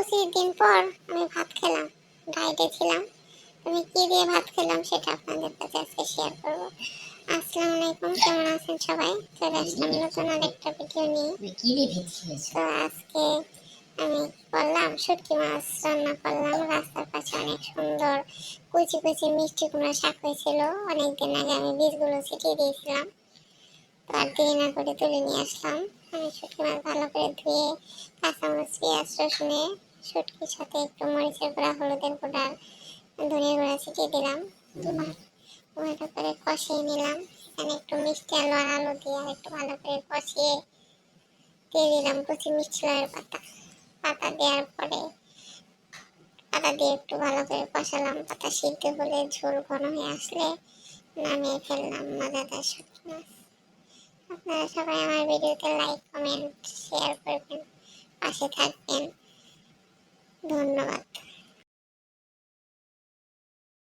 25 দিন পর আমি ভাত খেলাম, ডায়েটে ছিলাম। আমি কি দিয়ে ভাত খেলাম সেটা আপনাদের কাছে আজকে শেয়ার করবো। আসসালামু আলাইকুম, কেমন আছেন সবাই? চলে আসলাম নতুন আরেকটা ভিডিও নিয়ে। তো আজকে আমি করলাম শুটকি মাছ রান্না করলাম। রাস্তার পাশে অনেক সুন্দর কুচি কুচি মিষ্টি কুমড়া শাক হয়েছিল, অনেকদিন আগে আমি বীজগুলো ছিটিয়ে দিয়েছিলাম। তো আর দেরি না করে তুলে নিয়ে আসলাম। আমি শুটকি মাছ ভালো করে ধুয়ে কাঁচামরিচ পেঁয়াজ রসুনে শুটকির সাথে একটু মরিচের গুঁড়া হলুদের গুঁড়া ধনিয়া গুঁড়া ছিটিয়ে দিলাম। ভালো করে কষিয়ে নিলাম। এখানে একটু মিষ্টি আলু আর আলু দিয়ে আর একটু ভালো করে কষিয়ে দিয়ে দিলাম কুচি মিষ্টি লাউয়ের পাতা। পাতা দেওয়ার পরে পাতা দিয়ে একটু ভালো করে কষালাম। পাতা সিদ্ধ হলে ঝোল ঘন হয়ে আসলে নামিয়ে ফেললাম মজাদার শুটকি মাছ। আপনারা সবাই আমার ভিডিওতে লাইক কমেন্ট শেয়ার করবেন, পাশে থাকবেন। ধন্যবাদ।